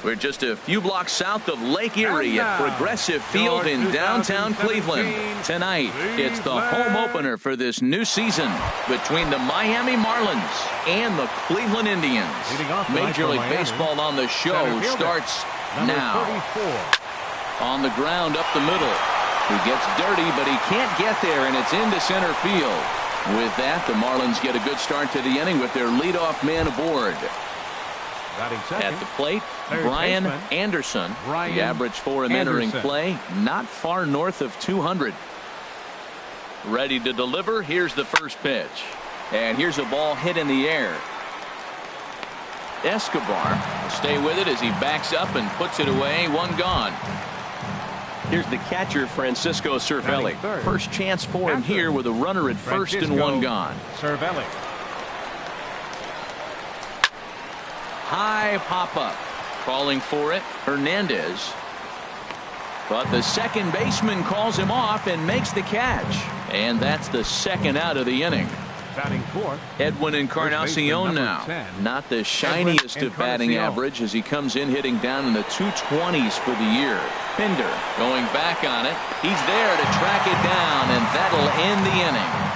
We're just a few blocks south of Lake Erie at Progressive Field in downtown Cleveland. Tonight, it's the home opener for this new season between the Miami Marlins and the Cleveland Indians. Major League Baseball on the show starts now. On the ground up the middle. He gets dirty, but he can't get there, and it's into center field. With that, the Marlins get a good start to the inning with their leadoff man aboard. At the plate, Brian Anderson. The average for him entering play, not far north of 200. Ready to deliver. Here's the first pitch. And here's a ball hit in the air. Escobar will stay with it as he backs up and puts it away. One gone. Here's the catcher, Francisco Cervelli. First chance for him here with a runner at first and one gone. Cervelli. High pop-up. Calling for it, Hernandez. But the second baseman calls him off and makes the catch. And that's the second out of the inning. Batting fourth, Edwin Encarnacion now. 10. Not the shiniest of batting average as he comes in hitting down in the 220s for the year. Pinder going back on it. He's there to track it down, and that'll end the inning.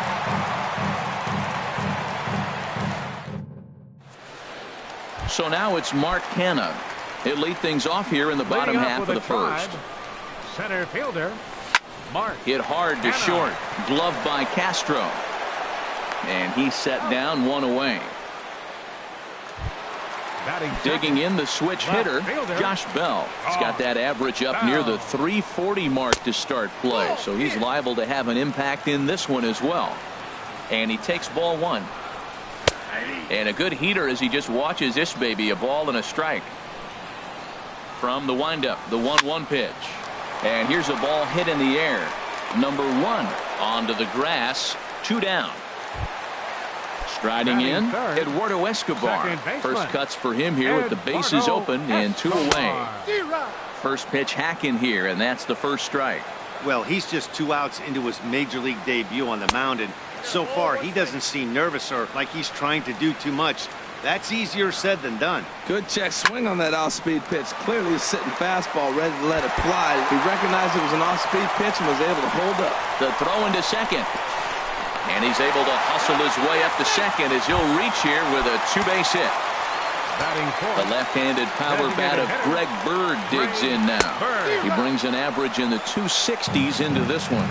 So now it's Mark Canha. He'll lead things off here in the bottom half of the first. Center fielder, Mark. Hit hard to short. Gloved by Castro. And he's set down, one away. Digging in the switch hitter, Josh Bell. He's got that average up near the 340 mark to start play. So he's liable to have an impact in this one as well. And he takes ball one. And a good heater as he just watches this baby, a ball and a strike. From the windup, the 1-1 pitch. And here's a ball hit in the air. Number one onto the grass, 2 down. Striding in, Eduardo Escobar. First cuts for him here with the bases open and 2 away. First pitch hack in here, and that's the first strike. Well, he's just 2 outs into his major league debut on the mound, and so far he doesn't seem nervous or like he's trying to do too much. That's easier said than done. Good check swing on that off-speed pitch. Clearly a sitting fastball ready to let it fly. He recognized it was an off-speed pitch and was able to hold up. The throw into second. And he's able to hustle his way up to second as he'll reach here with a 2-base hit. The left-handed power bat of Greg Bird digs in now. He brings an average in the 260s into this one.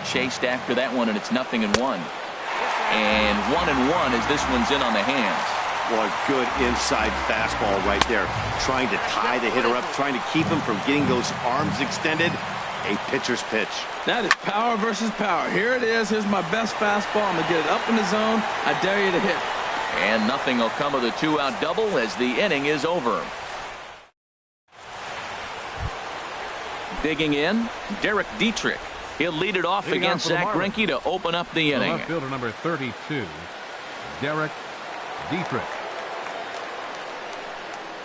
Chased after that one, and it's 0-1. And 1-1 as this one's in on the hands. Boy, good inside fastball right there. Trying to tie the hitter up, trying to keep him from getting those arms extended. A pitcher's pitch. That is power versus power. Here it is. Here's my best fastball. I'm going to get it up in the zone. I dare you to hit. And nothing will come of the 2-out double as the inning is over. Digging in, Derek Dietrich. He'll lead it off against Zach Greinke to open up the inning. Left fielder number 32, Derek Dietrich.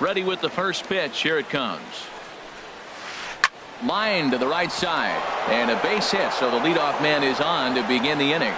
Ready with the first pitch. Here it comes. Line to the right side. And a base hit, so the leadoff man is on to begin the inning.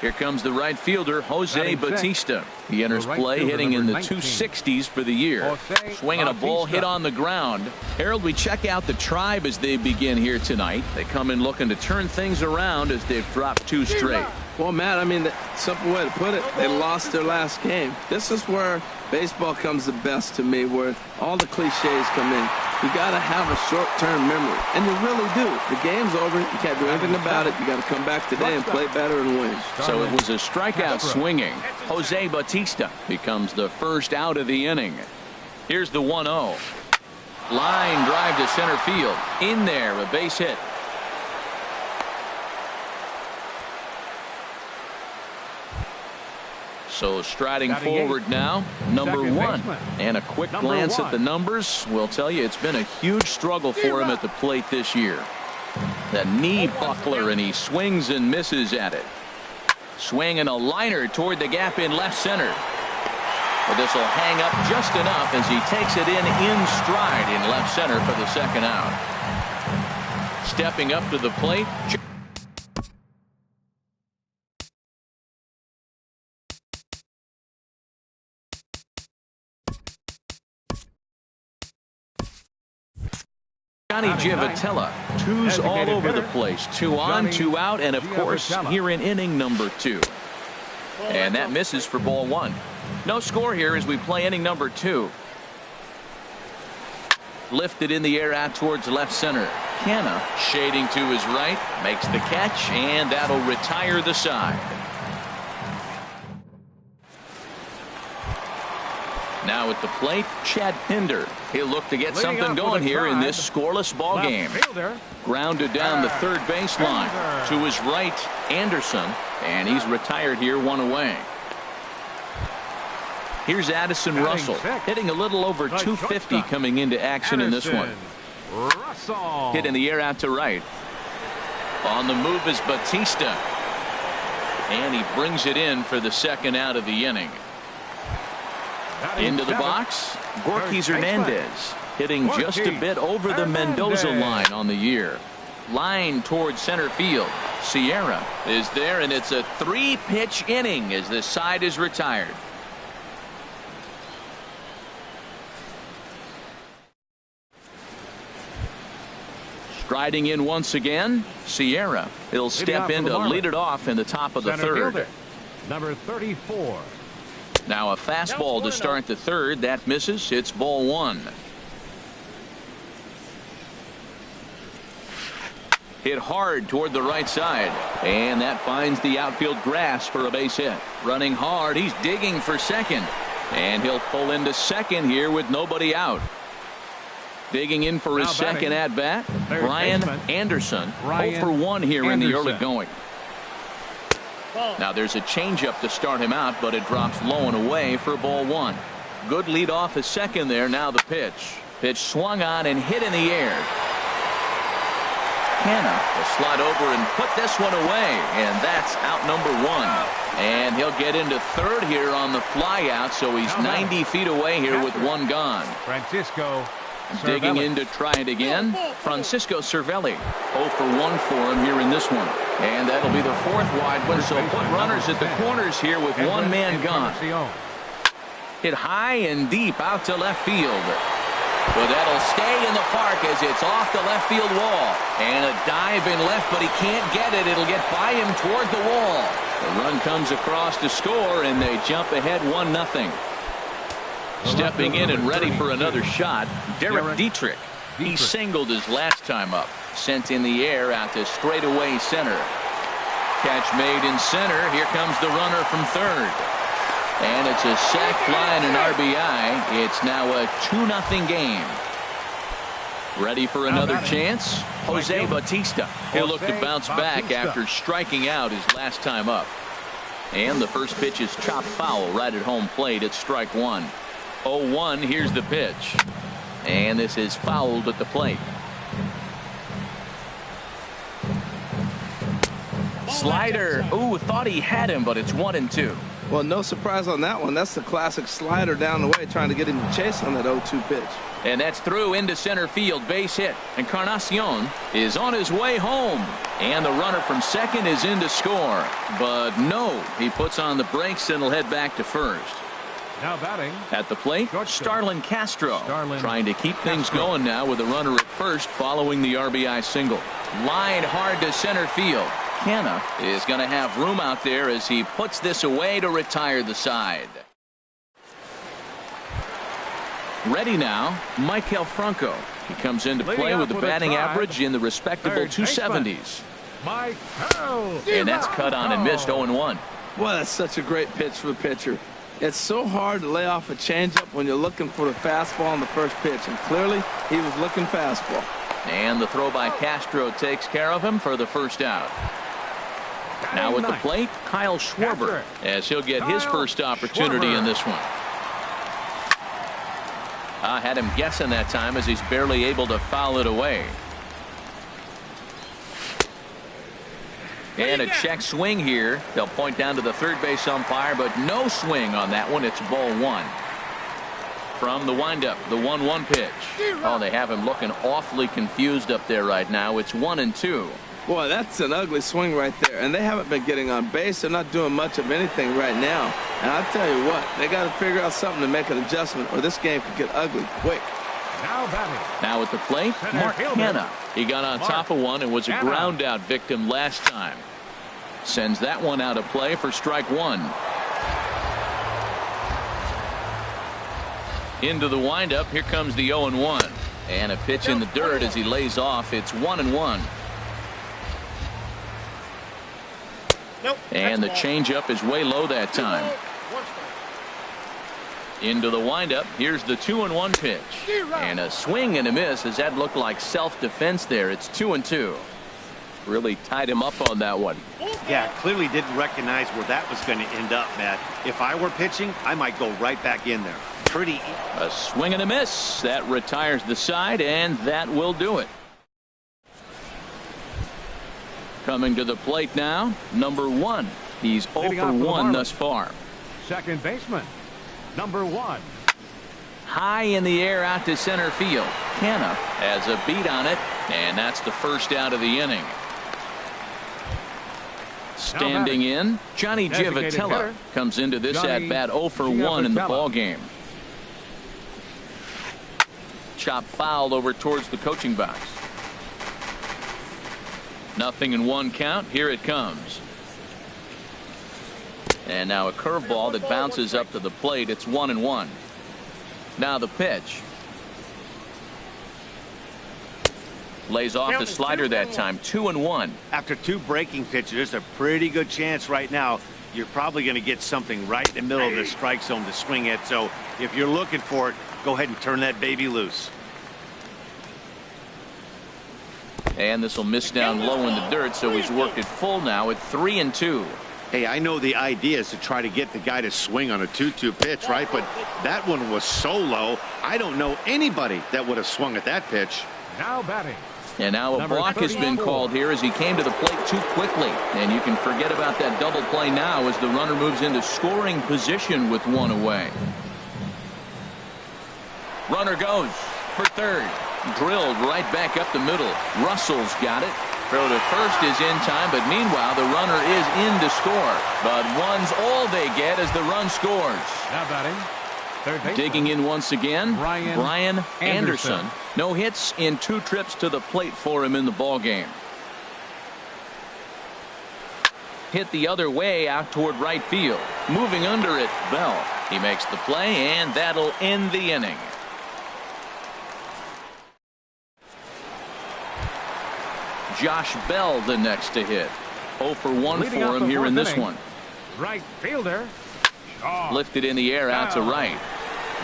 Here comes the right fielder, Jose Bautista. He enters play hitting in the 260s for the year. Swinging a ball hit on the ground. Harold, we check out the Tribe as they begin here tonight. They come in looking to turn things around as they've dropped 2 straight. Well, Matt, I mean, the simple way to put it, they lost their last game. This is where baseball comes the best to me, where all the cliches come in. You got to have a short-term memory, and you really do. The game's over. You can't do anything about it. You got to come back today and play better and win. So it was a strikeout swinging. Jose Bautista becomes the first out of the inning. Here's the 1-0. Line drive to center field. In there, a base hit. So striding forward now, number 1. And a quick glance at the numbers will tell you it's been a huge struggle for him at the plate this year. The knee buckler, and he swings and misses at it. Swing and a liner toward the gap in left center. But this will hang up just enough as he takes it in stride in left center for the second out. Stepping up to the plate. Johnny Giavotella. Twos all over the place. 2 on, 2 out, and of course here in inning number 2. And that misses for ball 1. No score here as we play inning number 2. Lifted in the air out towards left center. Canna shading to his right, makes the catch, and that'll retire the side. Now at the plate, Chad Pinder. He'll look to get something going here in this scoreless ball game. Grounded down the third baseline. To his right, Anderson, and he's retired here, 1 away. Here's Addison Russell, hitting a little over 250 coming into action in this one. Hit in the air out to right. On the move is Batista. And he brings it in for the second out of the inning. Into the box, Gorkys Hernandez, hitting just a bit over the Mendoza line on the year. Line towards center field. Sierra is there, and it's a 3-pitch inning as the side is retired. Striding in once again, Sierra. He'll step in to lead it off in the top of the third. Number 34. Now a fastball to start the third. That misses. It's ball 1. Hit hard toward the right side. And that finds the outfield grass for a base hit. Running hard. He's digging for second. And he'll pull into second here with nobody out. Digging in for his second at bat, Brian Anderson. 0 for 1 here in the early going. Now there's a changeup to start him out, but it drops low and away for ball 1. Good lead off at second there. Now the pitch. Pitch swung on and hit in the air. Canna will slide over and put this one away, and that's out number 1. And he'll get into third here on the fly out, so he's 90 feet away here with 1 gone. Francisco Digging in to try it again, Francisco Cervelli. 0 for 1 for him here in this one. And that'll be the 4th wide one, so put runners at the corners here with 1 man gone. Hit high and deep out to left field. But that'll stay in the park as it's off the left field wall. And a dive in left, but he can't get it. It'll get by him toward the wall. The run comes across to score, and they jump ahead 1-0. Stepping in and ready for another shot, Derek Dietrich. He singled his last time up. Sent in the air out to straightaway center. Catch made in center. Here comes the runner from third. And it's a sac fly and an RBI. It's now a 2-0 game. Ready for another chance? Jose Batista. He'll look to bounce back after striking out his last time up. And the first pitch is chopped foul right at home plate. It's strike 1. 0-1. Here's the pitch. And this is fouled at the plate. Slider. Ooh, thought he had him, but it's 1-2. Well, no surprise on that one. That's the classic slider down the way, trying to get him to chase on that 0-2 pitch. And that's through into center field. Base hit. Encarnacion is on his way home. And the runner from second is in to score. But no, he puts on the brakes and will head back to first. Now batting at the plate, Starlin Castro. Trying to keep things going now with a runner at first following the RBI single. Line hard to center field. Canna is going to have room out there as he puts this away to retire the side. Ready now, Michael Franco. He comes into play with a batting average in the respectable 270s. And that's cut on and missed. 0-1. Boy, that's such a great pitch for the pitcher. It's so hard to lay off a changeup when you're looking for the fastball on the first pitch, and clearly he was looking fastball. And the throw by Castro takes care of him for the first out. Now at the plate, Kyle Schwarber, as he'll get his first opportunity in this one. I had him guessing that time as he's barely able to foul it away. And a check swing here. They'll point down to the third base umpire, but no swing on that one. It's ball 1. From the windup, the 1-1 pitch. Oh, they have him looking awfully confused up there right now. It's 1-2. Boy, that's an ugly swing right there. And they haven't been getting on base. They're not doing much of anything right now. And I'll tell you what, they got to figure out something to make an adjustment, or this game could get ugly quick. Now batting. Now at the plate, Center Mark fielder. Hanna. He got on Mark top of one and was a Hanna. ground out victim last time. Sends that one out of play for strike one. Into the windup. Here comes the 0-1. And a pitch in the dirt as he lays off. It's 1-1. And the changeup is way low that time. Into the windup. Here's the 2-1 pitch. And a swing and a miss as that looked like self-defense there. It's 2-2. Really tied him up on that one. Yeah, clearly didn't recognize where that was going to end up, Matt. If I were pitching, I might go right back in there. A swing and a miss. That retires the side, and that will do it. Coming to the plate now, number 1. He's 0 for 1 thus far. Second baseman, number 1. High in the air out to center field. Hanna has a beat on it, and that's the first out of the inning. Standing in, Johnny Giavotella comes into this at-bat 0 for 1 in the ballgame. Chop foul over towards the coaching box. 0-1 count. Here it comes. And now a curveball that bounces up to the plate. It's 1-1. Now the pitch. Lays off the slider that time. 2-1. After 2 breaking pitches, there's a pretty good chance right now you're probably going to get something right in the middle of the strike zone to swing at. So if you're looking for it, go ahead and turn that baby loose. And this will miss down low in the dirt, so he's worked it full now at 3-2. Hey, I know the idea is to try to get the guy to swing on a 2-2 pitch, right? But that one was so low, I don't know anybody that would have swung at that pitch. Now batting. And now a block has been called here as he came to the plate too quickly. And you can forget about that double play now as the runner moves into scoring position with 1 away. Runner goes for third. Drilled right back up the middle. Russell's got it. Throw to first is in time, but meanwhile the runner is in to score. But one's all they get as the run scores. Now batting. Third baseman. Digging in once again, Brian Anderson. No hits in 2 trips to the plate for him in the ballgame. Hit the other way out toward right field. Moving under it, Bell. He makes the play, and that'll end the inning. Josh Bell the next to hit. 0 for 1 Leading for off him the here in fourth this inning. one. Right fielder. Shaw. Lifted in the air out to right.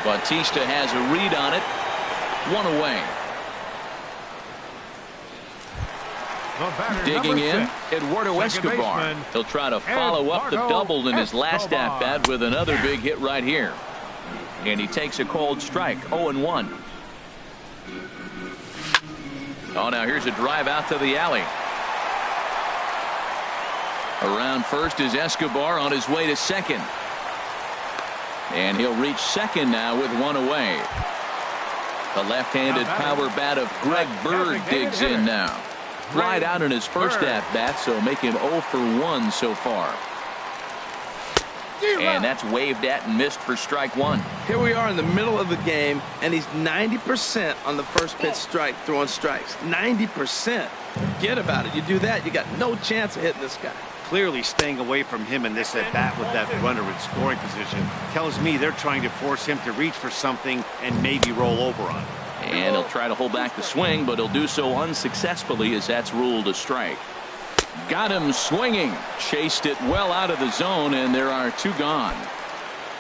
Bautista has a read on it. 1 away. The batter, Digging in, number 6. Eduardo Second Escobar. baseman, He'll try to follow up the Eduardo double in his last Escobar. at-bat with another big hit right here. And he takes a cold strike. 0-1. Oh, now here's a drive out to the alley. Around first is Escobar on his way to second. And he'll reach second now with 1 away. The left-handed power bat of Greg Bird digs in now. Flied out in his first at-bat, so make him 0 for 1 so far. And that's waved at and missed for strike 1. Here we are in the middle of the game, and he's 90% on the first pitch strike throwing strikes. 90%. Forget about it. You do that, you got no chance of hitting this guy. Clearly staying away from him in this at-bat with that runner in scoring position tells me they're trying to force him to reach for something and maybe roll over on it. And he'll try to hold back the swing, but he'll do so unsuccessfully as that's ruled a strike. Got him swinging. Chased it well out of the zone, and there are 2 gone.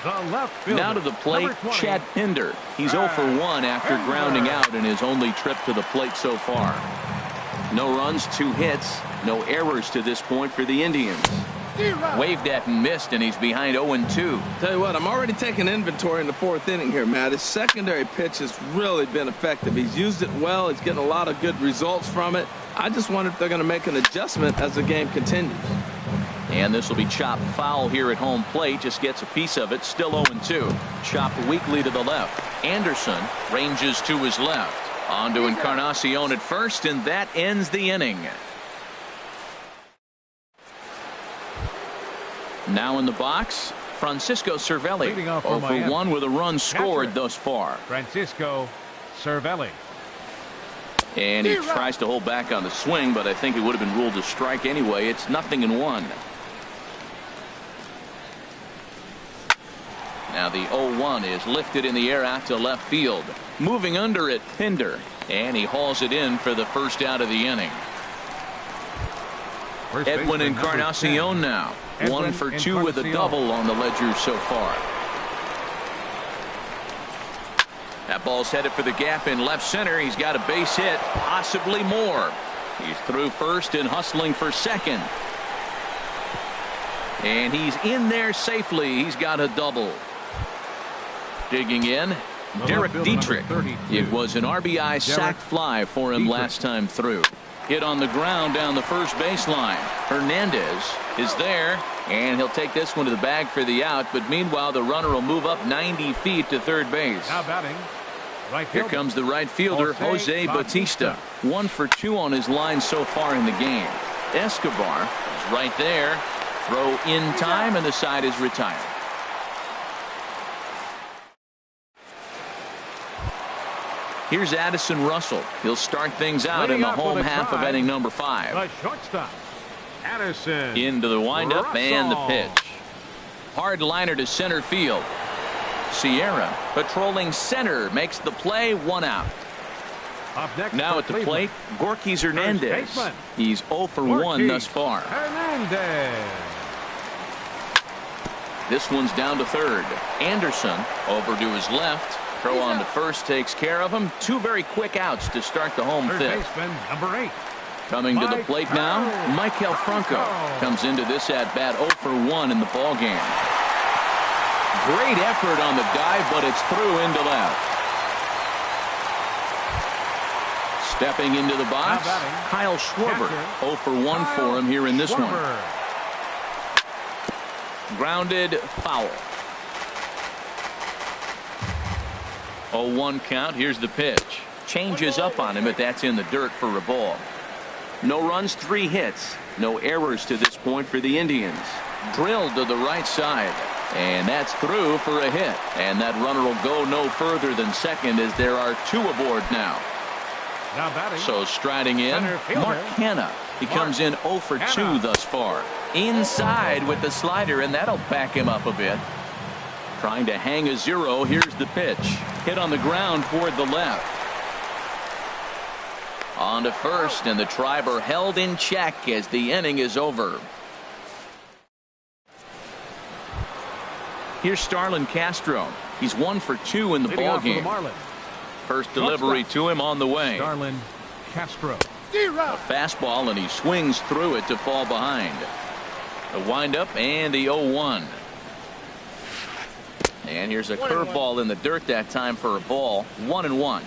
The left fielder, Now to the plate, number 20. Chad Pinder. He's 0 for 1 after grounding out in his only trip to the plate so far. No runs, 2 hits, no errors to this point for the Indians. Waved at and missed, and he's behind 0-2. Tell you what, I'm already taking inventory in the 4th inning here, Matt. His secondary pitch has really been effective. He's used it well. He's getting a lot of good results from it. I just wonder if they're going to make an adjustment as the game continues. And this will be chopped foul here at home plate. Just gets a piece of it. Still 0-2. Chopped weakly to the left. Anderson ranges to his left. On to Encarnacion at first, and that ends the inning. Now in the box, Francisco Cervelli. 0 for 1 with a run scored thus far. Francisco Cervelli. And he tries to hold back on the swing, but I think it would have been ruled a strike anyway. It's 0-1. Now the 0-1 is lifted in the air out to left field. Moving under it, Pinder. And he hauls it in for the first out of the inning. Edwin Encarnacion now. 1 for 2 with a double on the ledger so far. That ball's headed for the gap in left center. He's got a base hit, possibly more. He's through first and hustling for second. And he's in there safely. He's got a double. Digging in, Derek Dietrich. It was an RBI sac fly for him last time through. Hit on the ground down the first baseline. Hernandez is there, and he'll take this one to the bag for the out. But meanwhile, the runner will move up 90 feet to third base. Now batting. Here comes the right fielder, Jose Bautista. 1 for 2 on his line so far in the game. Escobar is right there. Throw in time, and the side is retired. Here's Addison Russell. He'll start things out in the home half of inning number 5. The shortstop, Addison. Into the windup Russell. and the pitch. Hard liner to center field. Sierra patrolling center makes the play, 1 out. Up next Now for at the Cleveland, plate, Gorkys Hernandez. baseman. He's 0 for 1 thus far. Hernandez. This one's down to third. Anderson over to his left. Throw on to first takes care of him. 2 very quick outs to start the home Third fifth. baseman, number 8. Coming to the Mike plate now, Franco. Michael Franco comes into this at bat 0 for 1 in the ball game. Great effort on the dive, but it's through into left. Stepping into the box, Now batting, Kyle Schwarber. catcher, 0 for 1 for him here in this one. Schwarber. Grounded foul. 0-1 count. Here's the pitch. Changes up on him, but that's in the dirt for a ball. No runs, 3 hits. No errors to this point for the Indians. Drilled to the right side. And that's through for a hit. And that runner will go no further than second as there are 2 aboard now. Now batting. So striding in, Center fielder, Mark Hanna. He comes in 0 for 2 Hanna. thus far. Inside with the slider, and that'll back him up a bit. Trying to hang a 0. Here's the pitch. Hit on the ground toward the left. On to first, and the Tribe are held in check as the inning is over. Here's Starlin Castro. He's 1 for 2 in the Leading ball off for the game. Marlins, First delivery to him on the way. Starlin Castro. A fastball, and he swings through it to fall behind. The windup and the 0-1. And here's a curveball in the dirt that time for a ball. 1-1.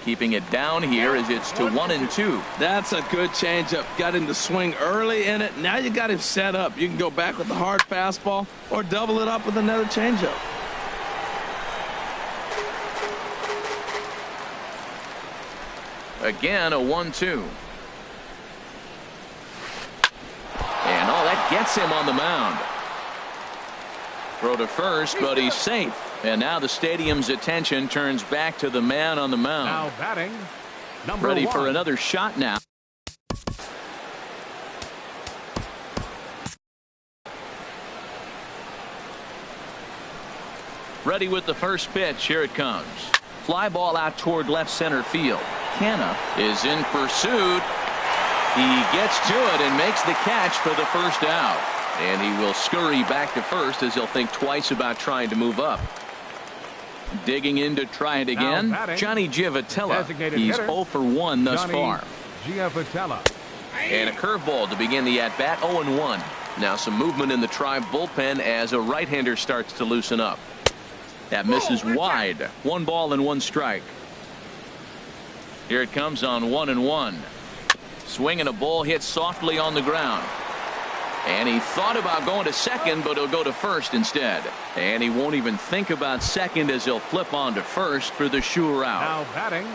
Keeping it down here as it's to 1-2. That's a good changeup. Got him to swing early in it. Now you got him set up. You can go back with the hard fastball or double it up with another changeup. Again, a 1-2. And all that gets him on the mound. Throw to first, but he's safe. And now the stadium's attention turns back to the man on the mound. Now batting, number Ready 1. for another shot now. Ready with the first pitch. Here it comes. Fly ball out toward left center field. Hanna is in pursuit. He gets to it and makes the catch for the first out. And he will scurry back to first as he'll think twice about trying to move up. Digging in to try it again. batting, Johnny Giavotella. designated He's hitter, 0 for 1 thus Johnny far. Giavotella. And a curveball to begin the at-bat. 0-1. Now some movement in the Tribe bullpen as a right-hander starts to loosen up. That misses wide. 1 ball and 1 strike. Here it comes on 1-1. Swinging a ball hit softly on the ground. And he thought about going to second, but he'll go to first instead. And he won't even think about second as he'll flip on to first for the sure out. Now batting,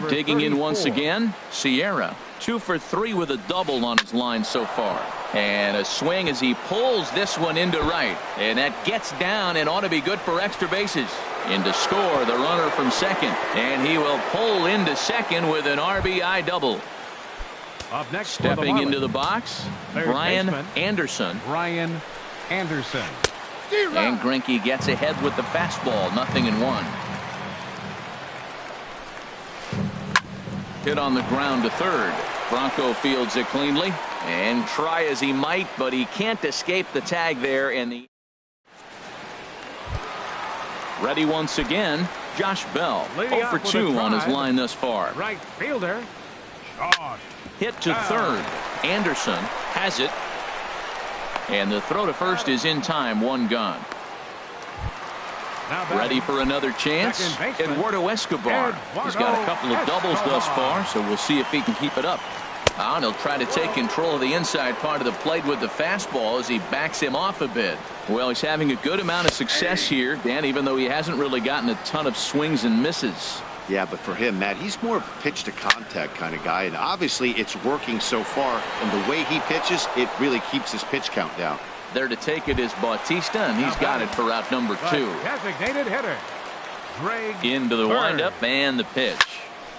Digging in 34. once again, Sierra. 2 for 3 with a double on his line so far. And a swing as he pulls this one into right. And that gets down and ought to be good for extra bases. In to score the runner from second. And he will pull into second with an RBI double. Up next, stepping into the box, Brian Anderson. Brian Anderson. And Greinke gets ahead with the fastball, 0-1. Hit on the ground to third. Bronco fields it cleanly, and try as he might, but he can't escape the tag there. And the ready once again, Josh Bell. 0 for 2 on his line thus far. Right fielder. Josh. Hit to third. Anderson has it. And the throw to first is in time. 1 gone. Ready for another chance. Eduardo Escobar. He's got a couple of doubles thus far, so we'll see if he can keep it up. And he'll try to take control of the inside part of the plate with the fastball as he backs him off a bit. Well, he's having a good amount of success here, Dan, even though he hasn't really gotten a ton of swings and misses. Yeah, but for him, Matt, he's more of a pitch to contact kind of guy, and obviously it's working so far, and the way he pitches, it really keeps his pitch count down. There to take it is Bautista, and he's got it for out number 2. Designated hitter. Into the windup and the pitch.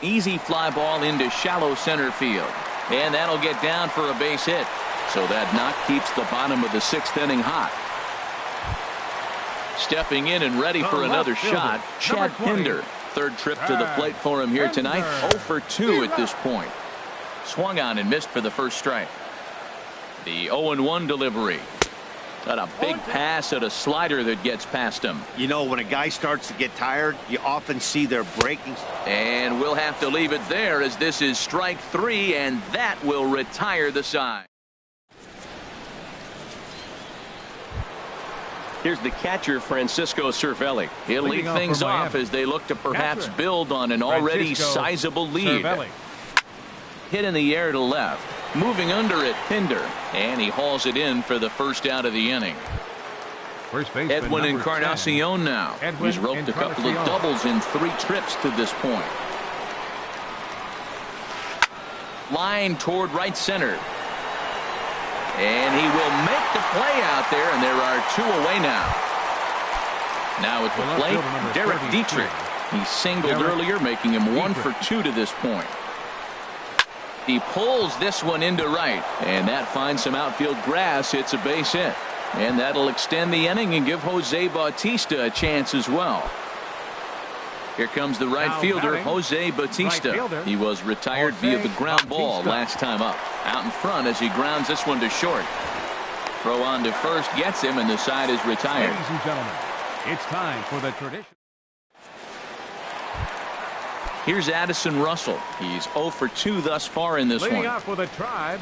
Easy fly ball into shallow center field. And that'll get down for a base hit. So that knock keeps the bottom of the 6th inning hot. Stepping in and ready for another shot, Chad Pinder. 3rd trip to the plate for him here tonight. 0 for 2 at this point. Swung on and missed for the first strike. The 0-1 delivery. Got a big pass at a slider that gets past him. You know, when a guy starts to get tired, you often see their breaking. And we'll have to leave it there as this is strike 3, and that will retire the side. Here's the catcher, Francisco Cervelli. He'll lead things off as they look to perhaps build on an already sizable lead. Hit in the air to left. Moving under it, Pinder. And he hauls it in for the first out of the inning. Edwin Encarnacion now. He's roped a couple of doubles in 3 trips to this point. Line toward right center. And he will make the play out there, and there are 2 away now. Now at the plate, Derek Dietrich. He singled earlier, making him 1 for 2 to this point. He pulls this one into right, and that finds some outfield grass. It's a base hit, and that'll extend the inning and give Jose Bautista a chance as well. Here comes the right fielder, Jose Bautista. He was retired via the ground ball last time up. Out in front as he grounds this one to short. Throw on to first gets him, and the side is retired. Ladies and gentlemen, it's time for the tradition. Here's Addison Russell. He's 0 for 2 thus far in this one. Leading off with a Tribe,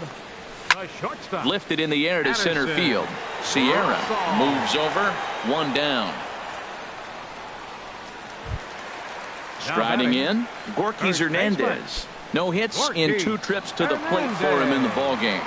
the shortstop. Lifted in the air to center field. Sierra moves over, 1 down. Striding in, Gorky Hernandez. No hits in 2 trips to the plate for him in the ballgame.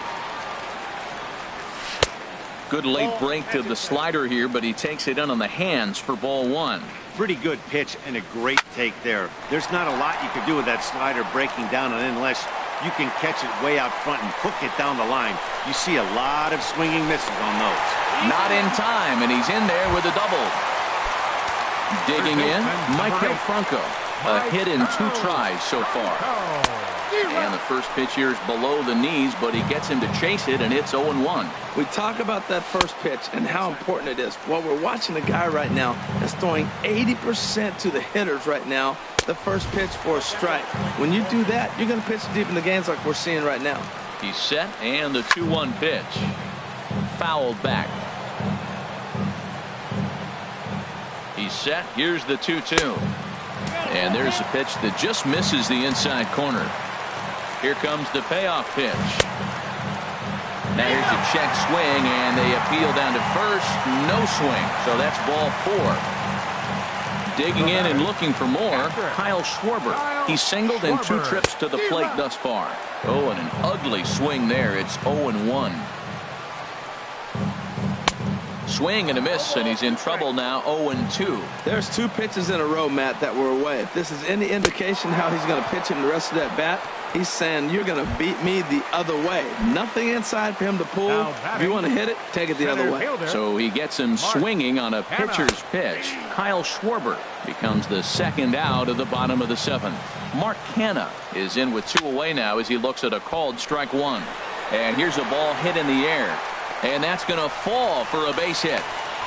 Good late break to the slider here, but he takes it in on the hands for ball 1. Pretty good pitch and a great take there. There's not a lot you can do with that slider breaking down, and unless you can catch it way out front and hook it down the line, you see a lot of swinging misses on those. Not in time, and he's in there with a double. Digging in, Michael Franco. A hit in 2 tries so far. And the first pitch here is below the knees, but he gets him to chase it, and it's 0-1. We talk about that first pitch and how important it is. Well, we're watching a guy right now that's throwing 80% to the hitters right now. The first pitch for a strike. When you do that, you're going to pitch deep in the games like we're seeing right now. He's set, and the 2-1 pitch. Fouled back. He's set. Here's the 2-2. And there's a pitch that just misses the inside corner. Here comes the payoff pitch. Now here's a check swing, and they appeal down to first. No swing, so that's ball 4. Digging in and looking for more, Kyle Schwarber. He's singled in 2 trips to the plate thus far. Oh, and an ugly swing there. It's 0-1. swing and a miss, and he's in trouble now. 0-2. There's 2 pitches in a row, Matt, that were away. If this is any indication how he's going to pitch him the rest of that bat, he's saying you're going to beat me the other way. Nothing inside for him to pull. If you want to hit it, take it the other way. So he gets him swinging on a pitcher's pitch. Kyle Schwarber becomes the second out of the bottom of the 7th. Mark Canha is in with 2 away now as he looks at a called strike 1. And here's a ball hit in the air. And that's going to fall for a base hit.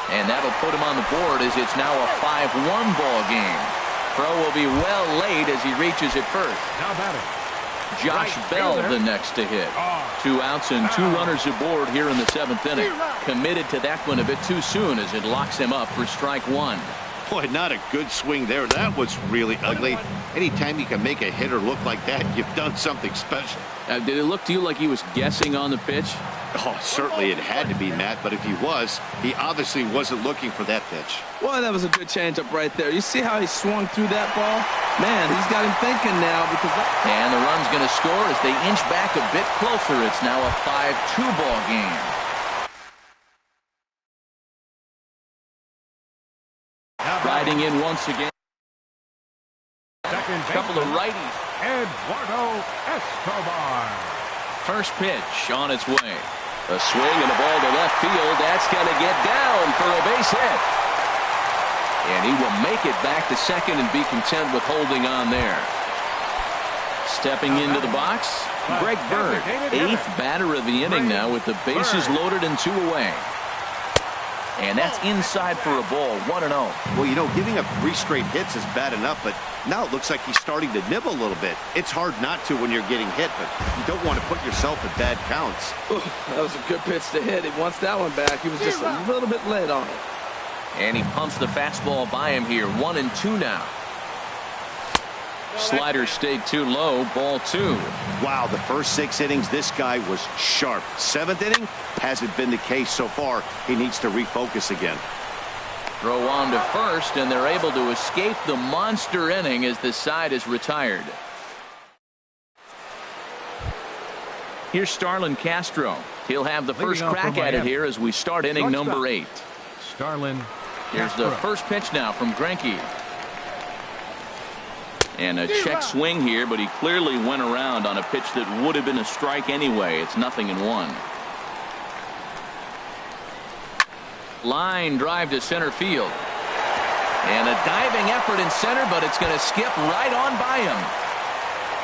And that'll put him on the board as it's now a 5-1 ball game. Throw will be well late as he reaches it first. Now batting. Josh Bell the next to hit. 2 outs and 2 runners aboard here in the 7th inning. Committed to that one a bit too soon as it locks him up for strike 1. Boy, not a good swing there. That was really ugly. Anytime you can make a hitter look like that, you've done something special. Did it look to you like he was guessing on the pitch? Oh, certainly it had to be, Matt, but if he was, he obviously wasn't looking for that pitch. Boy, that was a good changeup right there. You see how he swung through that ball? Man, he's got him thinking now because... And the run's going to score as they inch back a bit closer. It's now a 5-2 ball game. Riding in once again. Couple of righties. Eduardo Escobar. First pitch on its way. A swing and a ball to left field. That's going to get down for a base hit. And he will make it back to second and be content with holding on there. Stepping into the box, Greg Bird, 8th batter of the inning now with the bases loaded and 2 away. And that's inside for a ball, 1-0. Well, you know, giving up 3 straight hits is bad enough, but now it looks like he's starting to nibble a little bit. It's hard not to when you're getting hit, but you don't want to put yourself in bad counts. Ooh, that was a good pitch to hit. He wants that one back. He was just a little bit late on it. And he pumps the fastball by him here, 1-2 now. Slider stayed too low, ball 2. Wow, the first 6 innings, this guy was sharp. 7th inning hasn't been the case so far. He needs to refocus again. Throw on to first, and they're able to escape the monster inning as the side is retired. Here's Starlin Castro. He'll have the first crack at it here as we start inning number 8. Starlin. Here's the first pitch now from Greinke. And a check swing here, but he clearly went around on a pitch that would have been a strike anyway. It's 0-1. Line drive to center field. And a diving effort in center, but it's going to skip right on by him.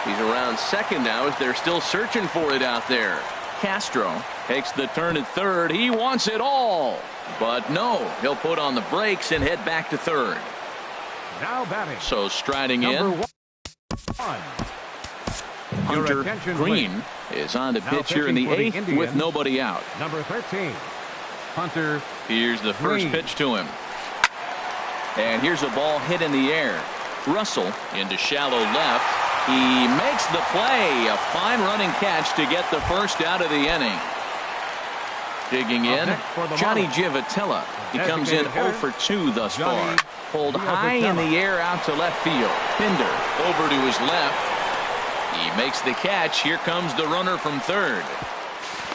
He's around second now as they're still searching for it out there. Castro takes the turn at third. He wants it all. But no, he'll put on the brakes and head back to third. Now batting. So striding in. Hunter Green is on to pitch here in the 8th with nobody out. Number 13. Hunter. Here's the first pitch to him. And here's a ball hit in the air. Russell into shallow left. He makes the play. A fine running catch to get the first out of the inning. Digging in, Johnny Giavotella. He comes in 0 for 2 thus far. Pulled high in the air out to left field. Pinder over to his left. He makes the catch. Here comes the runner from third.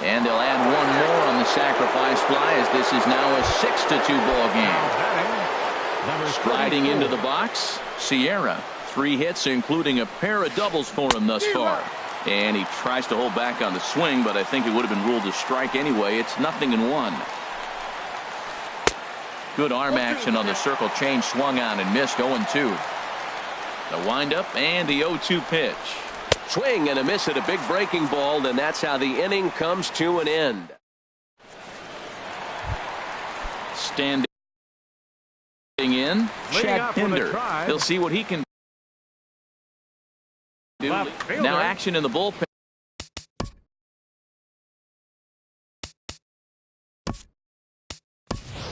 And they'll add one more on the sacrifice fly as this is now a 6-2 ball game. Striding into the box, Sierra. 3 hits, including a pair of doubles for him thus far. And he tries to hold back on the swing, but I think it would have been ruled a strike anyway. It's 0-1. Good arm action on the circle change, swung on and missed. 0-2. The windup and the 0-2 pitch. Swing and a miss at a big breaking ball, and that's how the inning comes to an end. Standing in, Chad Pinder. He'll see what he can do. Now action in the bullpen.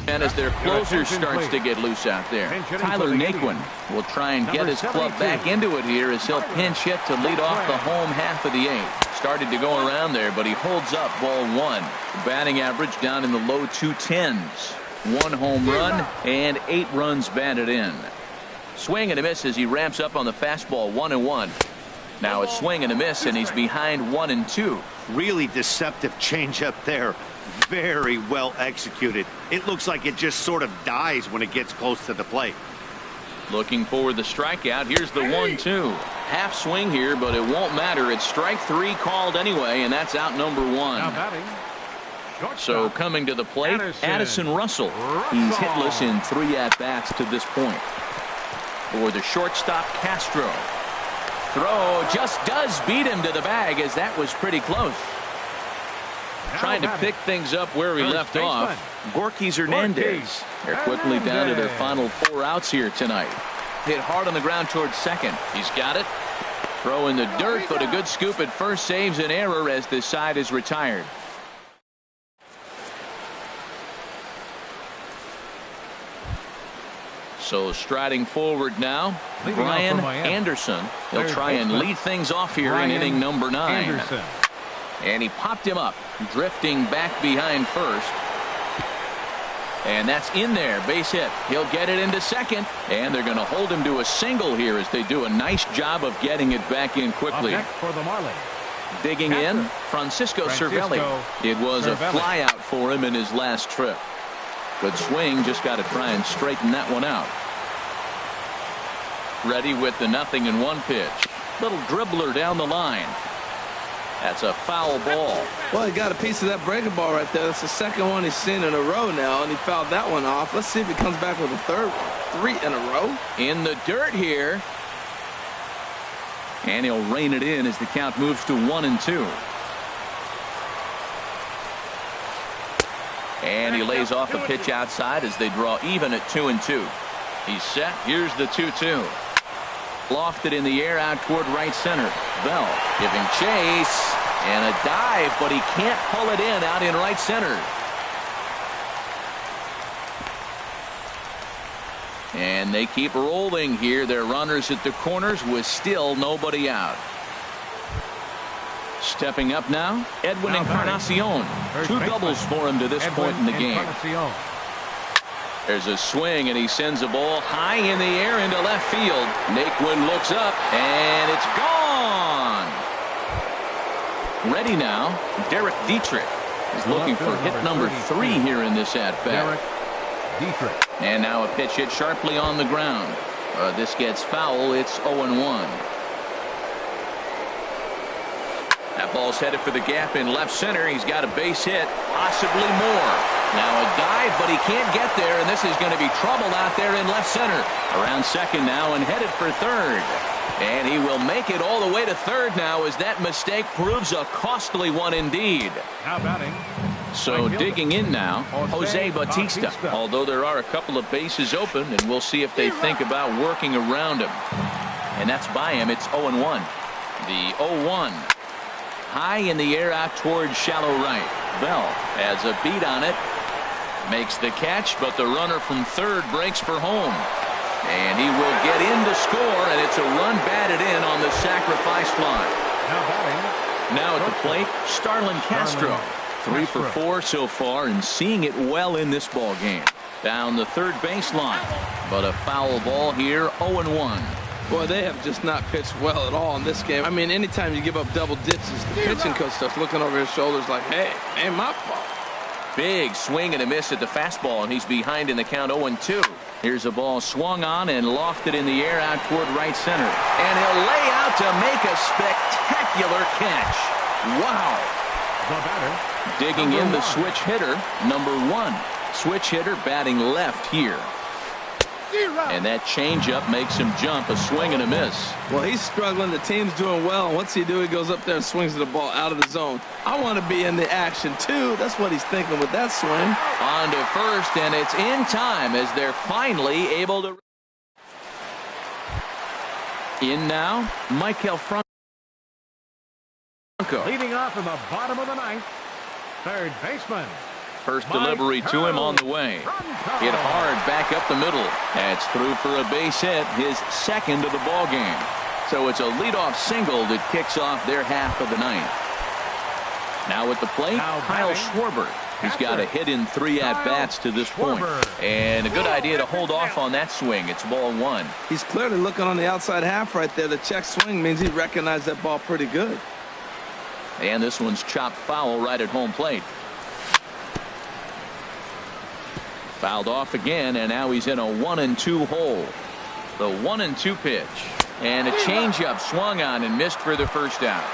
And as their closer starts to get loose out there, Tyler Naquin will try and get his club back into it here as he'll pinch hit to lead off the home half of the 8th. Started to go around there, but he holds up ball 1. Batting average down in the low 210s. 1 home run and 8 runs batted in. Swing and a miss as he ramps up on the fastball. 1-1. Now a swing and a miss, and he's behind 1-2. Really deceptive changeup there. Very well executed. It looks like it just sort of dies when it gets close to the plate. Looking for the strikeout. Here's the 1-2. Half swing here, but it won't matter. It's strike 3 called anyway, and that's out number 1. Now batting. So coming to the plate, Addison Russell. He's hitless in 3 at-bats to this point. For the shortstop, Castro. Throw just does beat him to the bag, as that was pretty close. Trying to pick things up where he left off. Gorky Hernandez. They're quickly down to their final 4 outs here tonight. Hit hard on the ground towards second. He's got it. Throw in the dirt, but a good scoop at first saves an error as this side is retired. So striding forward now, Brian Anderson. He'll try and lead things off here in inning number 9. And he popped him up, drifting back behind first. And that's in there, base hit. He'll get it into second, and they're going to hold him to a single here as they do a nice job of getting it back in quickly. For the Marlins. Digging in, Francisco Cervelli. It was a fly out for him in his last trip. Good swing, just got to try and straighten that one out. Ready with the 0-1 pitch. Little dribbler down the line. That's a foul ball. Well, he got a piece of that breaking ball right there. That's the second one he's seen in a row now, and he fouled that one off. Let's see if he comes back with a third 3 in a row. In the dirt here. And he'll rein it in as the count moves to 1-2. And he lays off a pitch outside as they draw even at 2-2. He's set. Here's the 2-2. Lofted in the air out toward right center. Bell giving chase. And a dive, but he can't pull it in out in right center. And they keep rolling here. Their runners at the corners with still nobody out. Stepping up now, Edwin Encarnacion. 2 doubles for him to this point in the game. There's a swing, and he sends a ball high in the air into left field. Naquin looks up, and it's gone. Ready now, Derek Dietrich is looking for hit number 3 here in this at-bat. And now a pitch hit sharply on the ground. This gets foul. It's 0-1. That ball's headed for the gap in left center. He's got a base hit, possibly more. Now a dive, but he can't get there, and this is going to be trouble out there in left center. Around second now and headed for third. And he will make it all the way to third now as that mistake proves a costly one indeed. Now batting. So digging in now, Jose Bautista. Although there are a couple of bases open, and we'll see if they think about working around him. And that's by him. It's 0-1. The 0-1. High in the air out towards shallow right. Bell has a beat on it. Makes the catch, but the runner from third breaks for home. And he will get in to score, and it's a run batted in on the sacrifice fly. Now at the plate, Starlin Castro. 3 for 4 so far, and seeing it well in this ball game. Down the third baseline, but a foul ball here, 0-1. Boy, they have just not pitched well at all in this game. I mean, anytime you give up double digits, the pitching coach starts looking over his shoulders like, hey, ain't my fault. Big swing and a miss at the fastball, and he's behind in the count 0-2. Here's a ball swung on and lofted in the air out toward right center. And he'll lay out to make a spectacular catch. Wow. The batter. Digging in the switch hitter, number 1. Switch hitter batting left here. And that changeup makes him jump. A swing and a miss. Well, he's struggling. The team's doing well. And what's he do? He goes up there and swings the ball out of the zone. I want to be in the action, too. That's what he's thinking with that swing. On to first, and it's in time as they're finally able to. In now, Michael Franco. Leading off in the bottom of the 9th. Third baseman. First delivery to him on the way. Hit hard back up the middle. That's through for a base hit, his second of the ball game. So it's a leadoff single that kicks off their half of the 9th. Now at the plate, Kyle Schwarber. He's got a hit in 3 at-bats to this point. And a good idea to hold off on that swing. It's ball 1. He's clearly looking on the outside half right there. The check swing means he recognized that ball pretty good. And this one's chopped foul right at home plate. Fouled off again, and now he's in a 1-2 hole. The 1-2 pitch. And a changeup swung on and missed for the first out.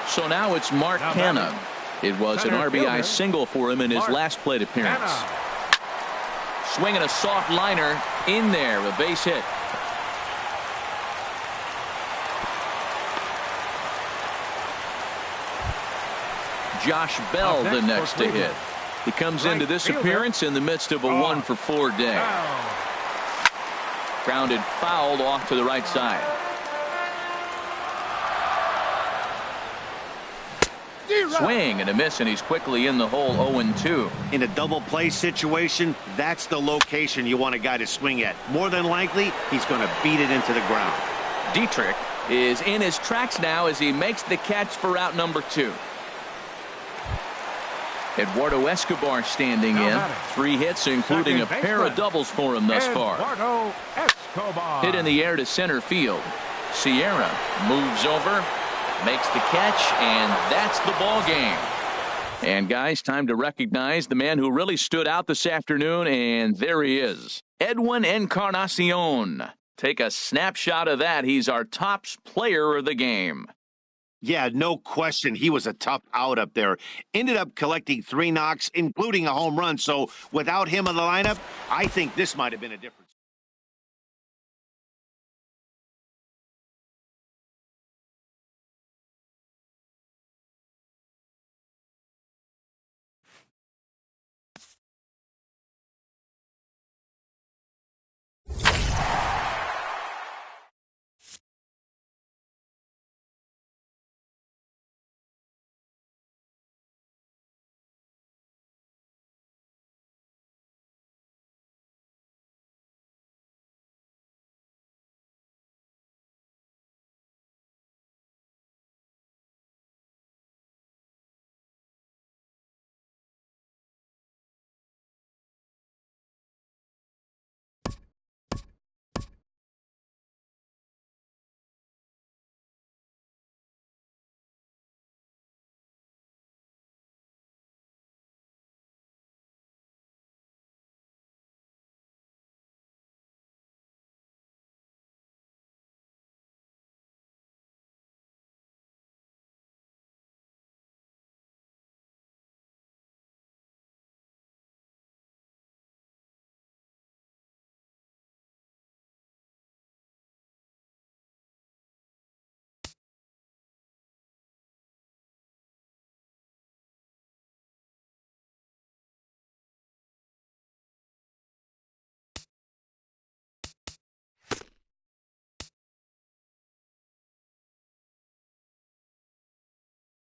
So now it's Mark Canha. It was an RBI single for him in his last plate appearance. Swinging a soft liner in there, a base hit. Josh Bell the next to hit. He comes into this appearance in the midst of a 1-for-4 day. Grounded fouled off to the right side. Swing and a miss, and he's quickly in the hole. 0-2. In a double play situation, that's the location you want a guy to swing at. More than likely, he's going to beat it into the ground. Dietrich is in his tracks now as he makes the catch for out number 2. Eduardo Escobar standing in. 3 hits, including a pair of doubles for him thus far. Hit in the air to center field. Sierra moves over, makes the catch, and that's the ball game. And guys, time to recognize the man who really stood out this afternoon, and there he is. Edwin Encarnacion. Take a snapshot of that. He's our top player of the game. Yeah, no question. He was a tough out up there. Ended up collecting 3 knocks, including a home run. So without him in the lineup, I think this might have been a different.